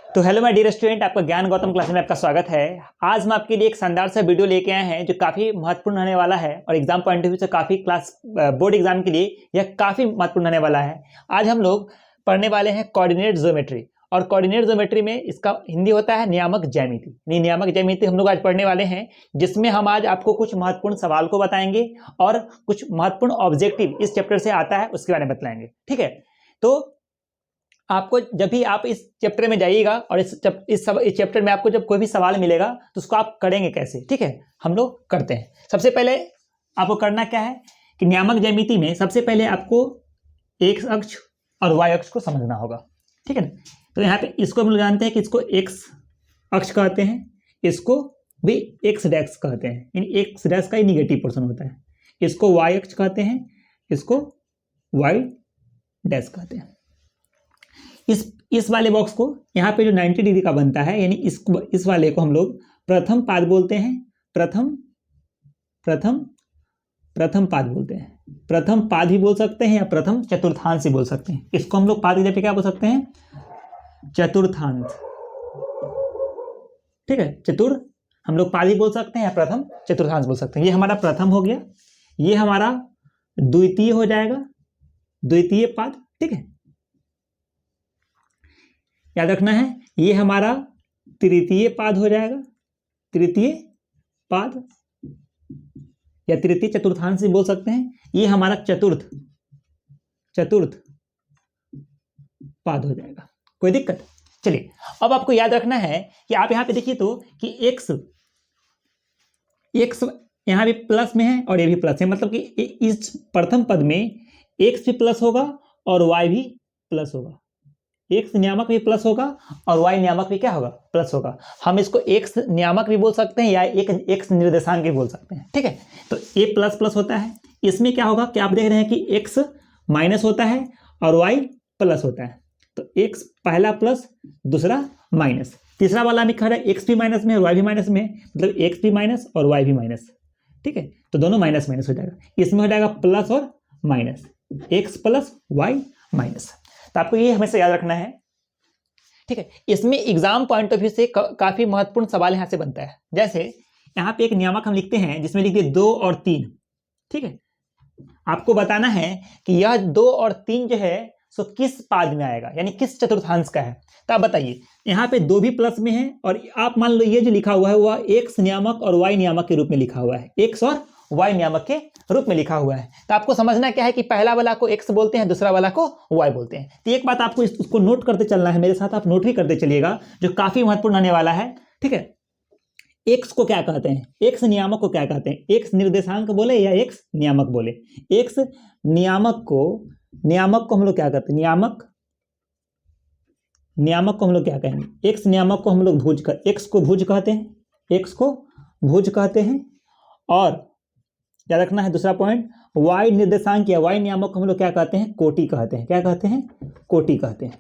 तो hello my dear student, आपका ज्ञान गौतम क्लास में आपका स्वागत है। आज हम आपके लिए एक शानदार सा वीडियो लेके आए हैं जो काफ़ी महत्वपूर्ण होने वाला है और एग्जाम पॉइंट ऑफ व्यू से काफ़ी बोर्ड एग्जाम के लिए यह काफ़ी महत्वपूर्ण होने वाला है। आज हम लोग पढ़ने वाले हैं कोऑर्डिनेट ज्योमेट्री, और कोऑर्डिनेट ज्योमेट्री में इसका हिंदी होता है नियामक ज्यामिति। नियामक ज्यामिति हम लोग आज पढ़ने वाले हैं, जिसमें हम आज आपको कुछ महत्वपूर्ण सवाल को बताएंगे और कुछ महत्वपूर्ण ऑब्जेक्टिव इस चैप्टर से आता है उसके बारे में बताएंगे। ठीक है, तो आपको जब भी आप इस चैप्टर में जाइएगा और इस चैप्टर में आपको जब कोई भी सवाल मिलेगा तो उसको आप करेंगे कैसे, ठीक है, हम लोग करते हैं। सबसे पहले आपको करना क्या है कि नियामक ज्यामिति में सबसे पहले आपको एक्स अक्ष और वाई अक्ष को समझना होगा, ठीक है ना। तो यहाँ पे इसको हम लोग जानते हैं कि इसको एक्स अक्ष कहते हैं, इसको भी एक्स डैश कहते हैं, इन एक्स डैश का ही निगेटिव पोर्शन होता है। इसको वाई अक्ष कहते हैं, इसको वाई डैश कहते हैं। इस वाले बॉक्स को यहाँ पे जो 90 डिग्री का बनता है, यानी इस वाले को हम लोग प्रथम पाद बोलते हैं। प्रथम पाद बोलते हैं। प्रथम पाद भी बोल सकते हैं या प्रथम चतुर्थांश भी बोल सकते हैं। इसको हम लोग पाद की जगह क्या बोल सकते हैं? चतुर्थांश, ठीक है। हम लोग पाद भी बोल सकते हैं या प्रथम चतुर्थांश बोल सकते हैं। ये हमारा प्रथम हो गया, ये हमारा द्वितीय हो जाएगा, द्वितीय पाद, ठीक है। याद रखना है, ये हमारा तृतीय पाद हो जाएगा, तृतीय पाद या तृतीय चतुर्थांश भी बोल सकते हैं। ये हमारा चतुर्थ पाद हो जाएगा। कोई दिक्कत? चलिए, अब आपको याद रखना है कि आप यहां पे देखिए तो कि एक्स यहां भी प्लस में है और ये भी प्लस है, मतलब कि इस प्रथम पद में एक्स भी प्लस होगा और वाई भी प्लस होगा। एक्स नियामक भी प्लस होगा और वाई नियामक भी क्या होगा? प्लस होगा। हम इसको एक्स नियामक भी बोल सकते हैं या एक एक्स निर्देशांक भी बोल सकते हैं, ठीक है। तो ए प्लस प्लस होता है, इसमें क्या होगा कि आप देख रहे हैं कि एक्स माइनस होता है और वाई प्लस होता है। तो एक्स पहला प्लस, दूसरा माइनस, तीसरा वाला में खा रहा है एक्स भी माइनस में और वाई भी माइनस में, मतलब एक्स भी माइनस और वाई भी माइनस, ठीक है। तो दोनों माइनस माइनस हो जाएगा, इसमें हो जाएगा प्लस और minus, X plus Y minus. तो आपको ये हमेशा याद रखना है, ठीक है। इसमें एग्जाम पॉइंट ऑफ व्यू से काफी महत्वपूर्ण सवाल यहां से बनता है। जैसे यहां पे एक नियामक हम लिखते हैं जिसमें लिख दिए 2 और 3, ठीक है। आपको बताना है कि यह 2 और 3 जो है सो किस पाद में आएगा, यानी किस चतुर्थांश का है। तो आप बताइए, यहाँ पे 2 भी प्लस में है और आप मान लो ये जो लिखा हुआ है वह एक्स नियामक और वाई नियामक के रूप में लिखा हुआ है, एक्स और वाई नियामक के रूप में लिखा हुआ है। तो आपको समझना क्या है कि पहला वाला को एक्स बोलते हैं, दूसरा वाला को वाई बोलते हैं। तो एक बात आपको उसको नोट करते चलना है, मेरे साथ आप नोट भी करते चलिएगा, जो काफी महत्वपूर्ण होने वाला है, ठीक है। एक्स को क्या कहते हैं? एक्स नियामक को क्या कहते हैं? एक्स निर्देशांक बोले या एक्स नियामक बोले? एक्स नियामक को हम लोग क्या कहते हैं? नियामक को हम लोग क्या कहेंगे? एक्स नियामक को हम लोग एक्स को भुज कहते हैं, एक्स को भुज कहते हैं। और याद रखना है दूसरा पॉइंट, वाई निर्देशांक या वाई नियामक को हम लोग क्या कहते हैं? कोटि कहते हैं। क्या कहते हैं? कोटि कहते हैं।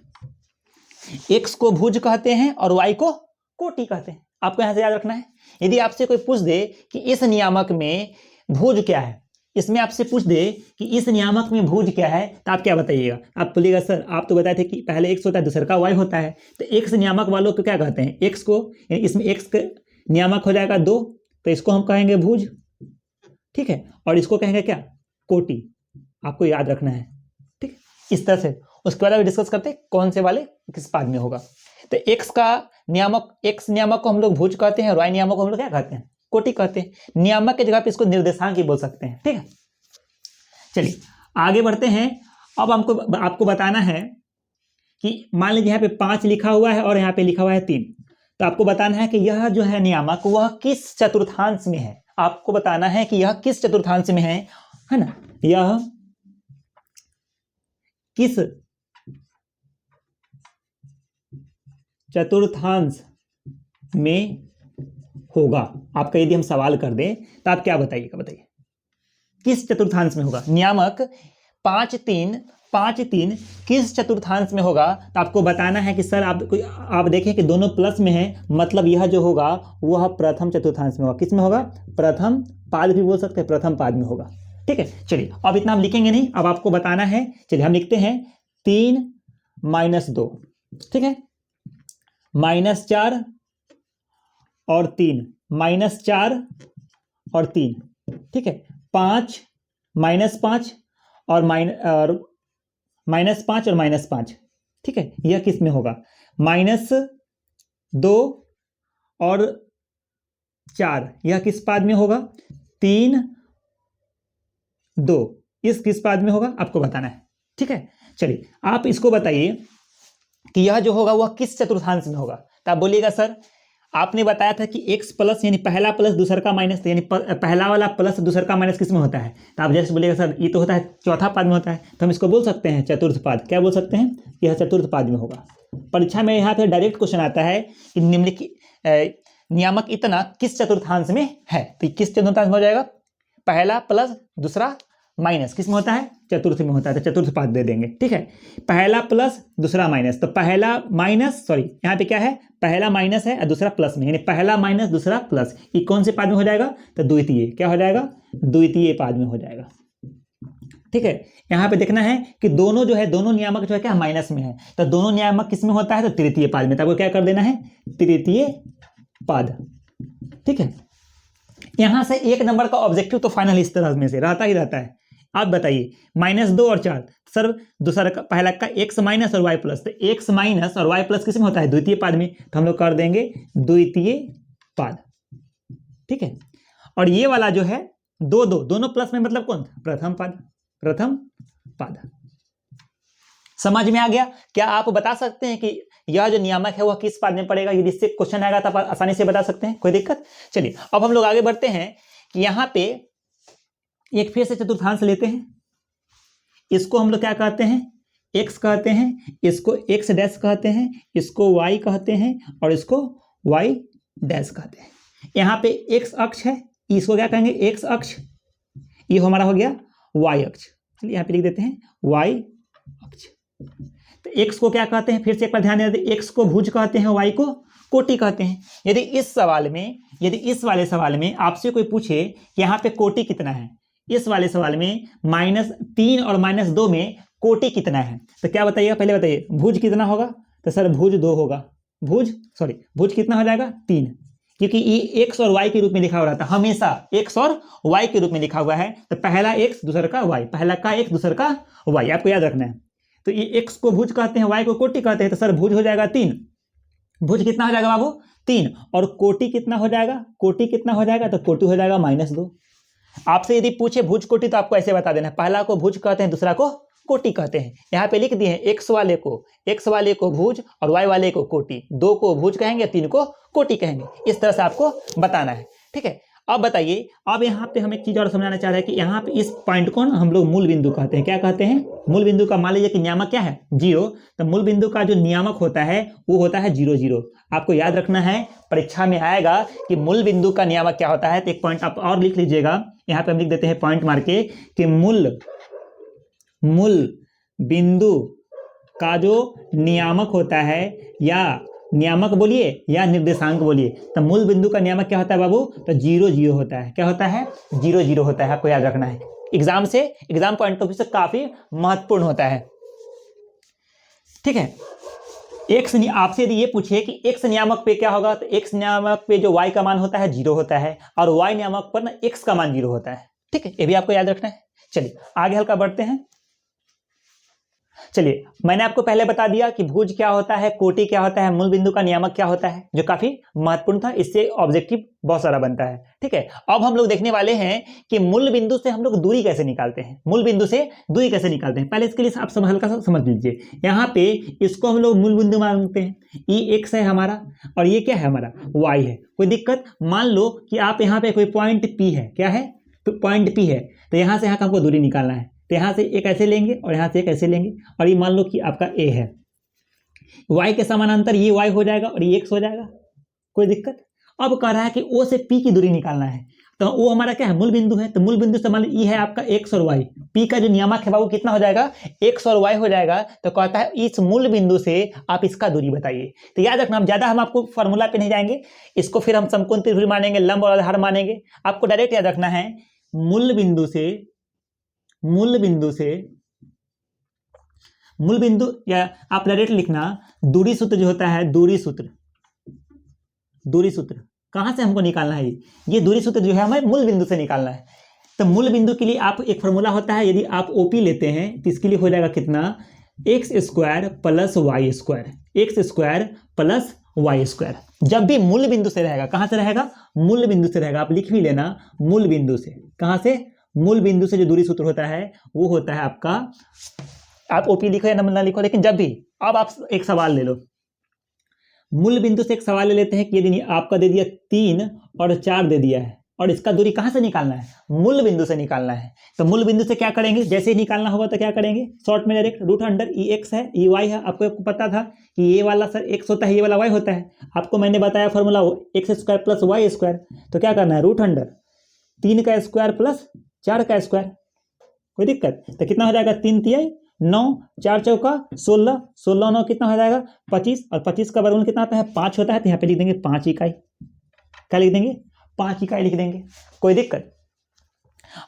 एक्स को भुज कहते हैं और वाई को कोटि कहते हैं। आपको यहां से याद रखना है। यदि आपसे कोई पूछ दे कि इस नियामक में भुज क्या है, इसमें आपसे पूछ दे कि इस नियामक में भुज क्या है, तो आप क्या बताइएगा? आप बोलिएगा सर आप तो बताए थे कि पहले एक्स होता है दूसरा का वाई होता है। तो एक्स नियामक वालों को क्या कहते हैं? एक्स को, इसमें एक्स नियामक हो जाएगा 2, तो इसको हम कहेंगे भुज, ठीक है। और इसको कहेंगे क्या? कोटि। आपको याद रखना है, ठीक। इस तरह से उसके बाद डिस्कस करते हैं कौन से वाले किस पाद में होगा। तो एक्स नियामक को हम लोग भुज कहते हैं और वाई नियामक को हम लोग क्या कहते हैं? कोटि कहते हैं। नियामक की जगह पे इसको निर्देशांक ही बोल सकते हैं, ठीक है। चलिए आगे बढ़ते हैं। अब आपको बताना है कि मान लीजिए यहाँ पे 5 लिखा हुआ है और यहाँ पे लिखा हुआ है 3। तो आपको बताना है कि यह जो है नियामक वह किस चतुर्थांश में है। आपको बताना है कि यह किस चतुर्थांश में है ना। यह किस चतुर्थांश में होगा। आपका यदि हम सवाल कर दें तो आप क्या बताइएगा? बताइए किस चतुर्थांश में होगा। नियामक 5 3 किस चतुर्थांश में होगा। तो आपको बताना है कि सर आप देखें कि दोनों प्लस में है, मतलब यह जो होगा वह प्रथम चतुर्थांश में होगा। किस में होगा? प्रथम पाद भी बोल सकते हैं, प्रथम पाद में होगा, ठीक है। चलिए अब इतना हम लिखेंगे नहीं, अब आपको बताना है। चलिए हम लिखते हैं 3 - 2, ठीक है। -4 और 3, -4 और 3, ठीक है। 5 -5 और -5 और -5, ठीक है। यह किस में होगा? -2 और 4, यह किस पाद में होगा? 3 2, इस किस पाद में होगा आपको बताना है, ठीक है। चलिए आप इसको बताइए कि यह जो होगा वह किस चतुर्थांश में होगा। तो आप बोलिएगा सर आपने बताया था कि x प्लस यानी पहला प्लस दूसर का माइनस, यानी पहला वाला प्लस दूसर का माइनस किस में होता है? तो आप जैसे बोलिएगा सर ये तो होता है चौथा पाद में होता है, तो हम इसको बोल सकते हैं चतुर्थ पाद। क्या बोल सकते हैं? यह चतुर्थ पाद में होगा। परीक्षा में यहाँ पे डायरेक्ट क्वेश्चन आता है कि निम्नलिखित नियामक इतना किस चतुर्थांश में है, तो किस चतुर्थांश में हो जाएगा? पहला प्लस दूसरा माइनस किस में होता है? चतुर्थ में होता है, तो चतुर्थ पाद दे देंगे, ठीक है। पहला प्लस दूसरा माइनस, तो पहला माइनस, सॉरी यहाँ पे क्या है? पहला माइनस है और दूसरा प्लस में, यानी पहला माइनस दूसरा प्लस, ये कौन से पाद में हो जाएगा? तो द्वितीय। क्या हो जाएगा? द्वितीय पाद में हो जाएगा, ठीक है। यहाँ पे देखना है कि दोनों जो है, दोनों नियामक जो है क्या माइनस में है, तो दोनों नियामक किस में होता है? तो तृतीय पाद में। तो आपको क्या कर देना है? तृतीय पाद, ठीक है। यहां से 1 नंबर का ऑब्जेक्टिव तो फाइनल इस तरह में से रहता ही रहता है। आप बताइए -2 और 4, सर दूसरा का पहला का x माइनस और y प्लस, तो x माइनस और y प्लस किस में होता है? द्वितीय पाद में, तो हम लोग कर देंगे द्वितीय पाद, ठीक है। और ये वाला जो है दोनों प्लस में, मतलब कौन? प्रथम पाद, प्रथम पाद। समझ में आ गया? क्या आप बता सकते हैं कि यह जो नियामक है वह किस पाद में पड़ेगा? यदि इससे क्वेश्चन आएगा तो आप आसानी से बता सकते हैं, कोई दिक्कत? चलिए अब हम लोग आगे बढ़ते हैं कि यहां पे एक फिर से चतुर्थांश लेते हैं। इसको हम लोग क्या कहते हैं? x कहते हैं, इसको x डैश कहते हैं, इसको y कहते हैं और इसको y डैश कहते हैं। यहाँ पे x अक्ष है, इसको क्या कहेंगे? x अक्ष। ये हमारा हो गया y अक्ष। चलिए यहाँ पे लिख देते हैं y अक्ष। तो x को क्या कहते हैं? फिर से एक बार ध्यान देते हैं, x को भुज कहते हैं, y को कोटि कहते हैं। यदि इस वाले सवाल में आपसे कोई पूछे कि यहाँ पे कोटि कितना है, इस वाले सवाल में -3 और -2 में कोटि कितना है, तो क्या बताइएगा? पहले बताइए भुज कितना होगा? तो सर भुज 2 होगा। भुज कितना हो जाएगा? 3, क्योंकि ये x और y के रूप में लिखा हो रहा था, हमेशा x और y के रूप में लिखा हुआ है। तो पहला x दूसर का y, पहला का x दूसर का y, आपको याद रखना है। तो ये x को भुज कहते हैं, y को कोटि कहते हैं, तो सर भुज हो जाएगा 3। भुज कितना हो जाएगा बाबू? 3। और कोटि कितना हो जाएगा? कोटि कितना हो जाएगा? तो कोटि हो जाएगा -2। आपसे यदि पूछे भुज कोटि तो आपको ऐसे बता देना, पहला को भुज कहते हैं, दूसरा को कोटि कहते हैं। यहाँ पे लिख दिए हैं x वाले को भुज और y वाले को कोटि, 2 को भुज कहेंगे, 3 को कोटि कहेंगे। इस तरह से आपको बताना है, ठीक है। अब बताइए, अब यहाँ पे हम एक चीज और समझाना चाह रहे हैं कि यहाँ पे इस पॉइंट को हम लोग मूल बिंदु कहते हैं। क्या कहते हैं? मूल बिंदु का। मान लीजिए कि नियामक क्या है? 0, तो मूल बिंदु का जो नियामक होता है वो होता है 0 0। आपको याद रखना है, परीक्षा में आएगा कि मूल बिंदु का नियामक क्या होता है। तो एक पॉइंट आप और लिख लीजिएगा, यहाँ पे हम लिख देते हैं पॉइंट मार के कि मूल बिंदु का जो नियामक होता है, या नियामक बोलिए या निर्देशांक बोलिए, तो मूल बिंदु का नियामक क्या होता है बाबू? तो 0 0 होता है। क्या होता है? 0 0 होता है। आपको याद रखना है, एग्जाम पॉइंट ऑफ व्यू से काफी महत्वपूर्ण होता है, ठीक है। x आपसे यदि ये पूछे कि x नियामक पे क्या होगा, तो x नियामक पे जो y का मान होता है 0 होता है, और y नियामक पर ना x का मान 0 होता है, ठीक है। ये भी आपको याद रखना है। चलिए आगे हल्का बढ़ते हैं। चलिए मैंने आपको पहले बता दिया कि भुज क्या होता है, कोटि क्या होता है, मूल बिंदु का नियामक क्या होता है, जो काफी महत्वपूर्ण था। इससे ऑब्जेक्टिव बहुत सारा बनता है, ठीक है। अब हम लोग देखने वाले हैं कि मूल बिंदु से हम लोग दूरी कैसे निकालते हैं। मूल बिंदु से दूरी कैसे निकालते हैं, पहले इसके लिए आप हल्का सा समझ लीजिए। यहाँ पे इसको हम लोग मूल बिंदु मानते हैं, ये x है हमारा और ये क्या है हमारा? y है। कोई दिक्कत? मान लो कि आप यहाँ पे कोई पॉइंट P है, क्या है? तो पॉइंट P है, तो यहाँ से यहाँ हमको दूरी निकालना है। तो यहाँ से एक ऐसे लेंगे और यहाँ से एक ऐसे लेंगे, और ये मान लो कि आपका a है, y के समानांतर ये y हो जाएगा और ये x हो जाएगा। कोई दिक्कत? अब कह रहा है कि o से p की दूरी निकालना है, तो o हमारा क्या है? मूल बिंदु है। तो मूल बिंदु से मान लो ये है आपका x और y, p का जो नियामक है बाबू कितना हो जाएगा? x और y हो जाएगा। तो कहता है इस मूल बिंदु से आप इसका दूरी बताइए। तो याद रखना, हम आपको फॉर्मूला पे नहीं जाएंगे, इसको फिर हम समकोण त्रिभुज मानेंगे, लंब और आधार मानेंगे। आपको डायरेक्ट याद रखना है, मूल बिंदु या आप डायरेक्ट लिखना दूरी सूत्र जो होता है, दूरी सूत्र दूरी सूत्र कहाँ से हमको निकालना है? ये दूरी सूत्र जो है हमें मूल बिंदु से निकालना है। तो मूल बिंदु के लिए आप एक फॉर्मूला होता है, यदि आप ओपी लेते हैं तो इसके लिए हो जाएगा कितना, X square plus Y square, X square plus Y square. जब भी मूल बिंदु से रहेगा, कहाँ से रहेगा? मूल बिंदु से रहेगा। आप लिख भी लेना, मूल बिंदु से। कहाँ से? मूल बिंदु से जो दूरी सूत्र होता है वो होता है आपका, आप ओपी लिखो या ना लिखो, लेकिन जब भी, अब आप एक सवाल ले लो, मूल बिंदु से एक सवाल ले लेते हैं कि यदि आपका दे दिया 3 और 4 दे दिया है और इसका दूरी कहाँ से निकालना है? मूल बिंदु से निकालना है। तो मूल बिंदु से क्या करेंगे? जैसे ही निकालना होगा तो क्या करेंगे? शॉर्ट में डायरेक्ट रूट अंडर ई एक्स है, ई वाई है। आपको पता था कि ये वाला सर एक्स होता है, ये वाला वाई होता है। आपको मैंने बताया formula X square plus Y square. तो क्या करना है? रूट अंडर 3 का स्क्वायर प्लस 4 का स्क्वायर। कोई दिक्कत? तो कितना हो जाएगा? 3 तिहाई 9, 4 चौका 16, 16 9 कितना हो जाएगा? 25, और 25 का वर्गमूल कितना आता है? 5 होता है। तो यहाँ पे लिख देंगे 5 इकाई। क्या लिख देंगे? 5 इकाई लिख देंगे। कोई दिक्कत?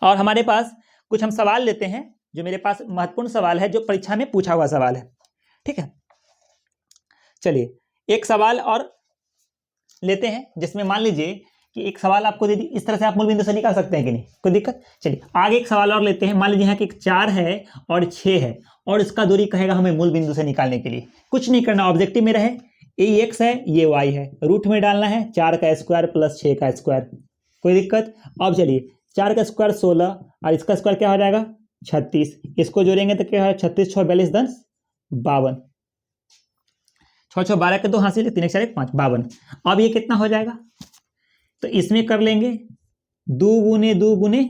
और हमारे पास कुछ हम सवाल लेते हैं, जो मेरे पास महत्वपूर्ण सवाल है, जो परीक्षा में पूछा हुआ सवाल है। ठीक है, चलिए एक सवाल और लेते हैं, जिसमें मान लीजिए कि एक सवाल आपको दे दी, इस तरह से आप मूल बिंदु से निकाल सकते हैं कि नहीं? कोई दिक्कत? चलिए आगे एक सवाल और लेते हैं। मान लीजिए यहाँ कि 4 है और 6 है और इसका दूरी कहेगा हमें मूल बिंदु से निकालने के लिए। कुछ नहीं करना, ऑब्जेक्टिव में रहे, ये एक्स है, ये वाई है, रूट में डालना है 4 का स्क्वायर प्लस 6 का स्क्वायर। कोई दिक्कत? अब चलिए 4 का स्क्वायर 16 और इसका स्क्वायर क्या हो जाएगा? 36। इसको जोड़ेंगे तो क्या है? 36 6 42 10 52, 6 6 12 के 2 हासिल, 3 4 1 5 52। अब ये कितना हो जाएगा? तो इसमें कर लेंगे 2 गुने 2 गुने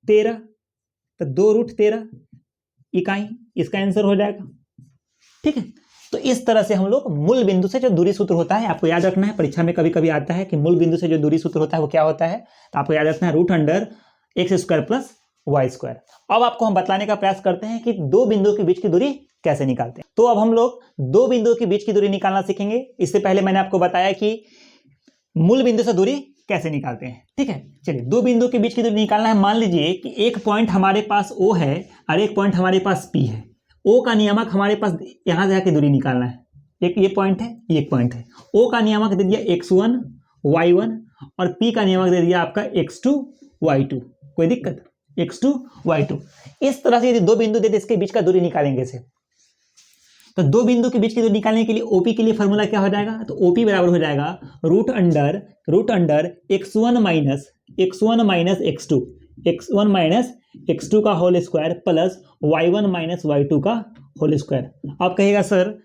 13, तो 2 रूट 13 इकाई, इसका आंसर हो जाएगा। ठीक है, तो इस तरह से हम लोग मूल बिंदु से जो दूरी सूत्र होता है, आपको याद रखना है, परीक्षा में कभी कभी आता है कि मूल बिंदु से जो दूरी सूत्र होता है वो क्या होता है, तो आपको याद रखना है root under X square plus Y square. अब आपको हम बतलाने का प्रयास करते हैं कि दो बिंदुओं के बीच की दूरी कैसे निकालते हैं। तो अब हम लोग दो बिंदुओं के बीच की दूरी निकालना सीखेंगे। इससे पहले मैंने आपको बताया कि मूल बिंदु से दूरी कैसे निकालते हैं। ठीक है, चलिए दो बिंदुओं के बीच की दूरी निकालना है। मान लीजिए कि एक पॉइंट हमारे पास O है और एक पॉइंट हमारे पास P है। O का नियामक हमारे पास यहां से जाके दूरी निकालना है। एक ये पॉइंट है, ये एक पॉइंट है। O का नियामक दे दिया x1 y1 और P का नियामक दे दिया आपका x2 y2। कोई दिक्कत? x2 y2। इस तरह से यदि दो बिंदु दे दे, इसके बीच का दूरी निकालेंगे से, तो दो बिंदु के बीच की दूरी निकालने के लिए OP के लिए फॉर्मूला क्या हो जाएगा? तो OP बराबर हो जाएगा root under x1 minus x2 का whole square plus y1 minus y2 का होल स्क्वायर। आप कहेगा सर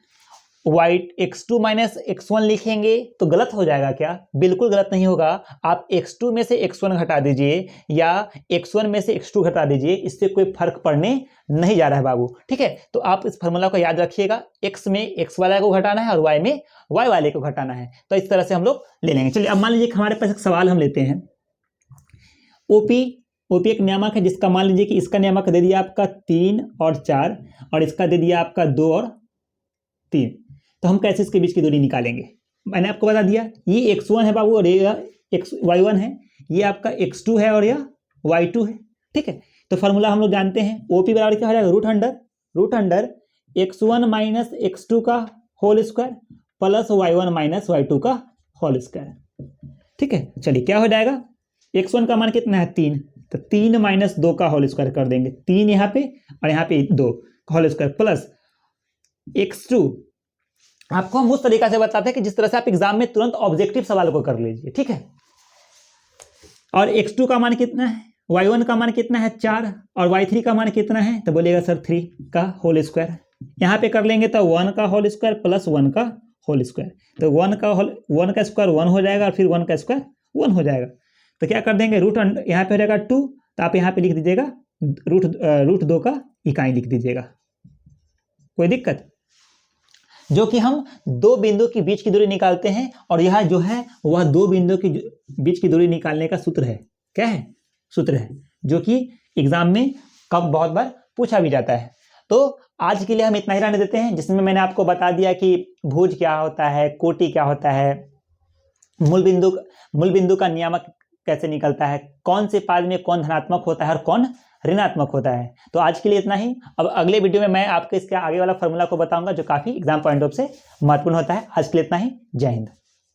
x2 माइनस x1 लिखेंगे तो गलत हो जाएगा क्या? बिल्कुल गलत नहीं होगा। आप x2 में से x1 घटा दीजिए या x1 में से x2 घटा दीजिए, इससे कोई फर्क पड़ने नहीं जा रहा है बाबू। ठीक है, तो आप इस फॉर्मूला को याद रखिएगा, x में x वाले को घटाना है और y में y वाले को घटाना है। तो इस तरह से हम लोग ले लेंगे। चलिए अब मान लीजिए हमारे पास एक सवाल हम लेते हैं। OP एक नियामक है जिसका मान लीजिए कि इसका नियामक दे दिया आपका 3 और 4 और इसका दे दिया आपका 2 और 3। तो हम कैसे इसके बीच की दूरी निकालेंगे? मैंने आपको बता दिया, ये x1 है बाबू और ये y1 है, ये आपका x2 है और यह y2 है। ठीक है, तो फॉर्मूला हम लोग जानते हैं। OP बराबर क्या हो जाएगा? Root under x1 minus x2 का whole square plus y1 minus y2 का होल स्क्वायर। ठीक है, चलिए क्या हो जाएगा? x1 का मान कितना है? 3, तो 3 माइनस 2 का होल स्क्वायर कर देंगे, 3 यहाँ पे और यहाँ पे 2 का होल स्क्वायर प्लस x2। आपको हम उस तरीका से बताते हैं कि जिस तरह से आप एग्जाम में तुरंत ऑब्जेक्टिव सवाल को कर लीजिए। ठीक है, और x2 का मान कितना है? y1 का मान कितना है? 4 और y3 का मान कितना है? तो बोलिएगा सर 3 का होल स्क्वायर। यहाँ पे कर लेंगे तो 1 का होल स्क्वायर प्लस 1 का होल स्क्वायर, तो 1 का स्क्वायर 1 हो जाएगा और फिर 1 का स्क्वायर 1 हो जाएगा। तो क्या कर देंगे? रूट यहाँ पे हो जाएगा 2, तो आप यहाँ पे लिख दीजिएगा रूट 2 का इकाई लिख दीजिएगा। कोई दिक्कत? जो कि हम दो बिंदु के बीच की दूरी निकालते हैं और यह जो है वह दो बिंदु के बीच की दूरी निकालने का सूत्र है। क्या है? सूत्र है, जो कि एग्जाम में कब बहुत बार पूछा भी जाता है। तो आज के लिए हम इतना ही रहने देते हैं, जिसमें मैंने आपको बता दिया कि भुज क्या होता है, कोटि क्या होता है, मूल बिंदु का नियामक कैसे निकलता है, कौन से पाद में कौन धनात्मक होता है और कौन ऋणात्मक होता है। तो आज के लिए इतना ही। अब अगले वीडियो में मैं आपको इसके आगे वाला फॉर्मूला को बताऊंगा, जो काफी एग्जाम पॉइंट ऑफ से महत्वपूर्ण होता है। आज के लिए इतना ही। जय हिंद।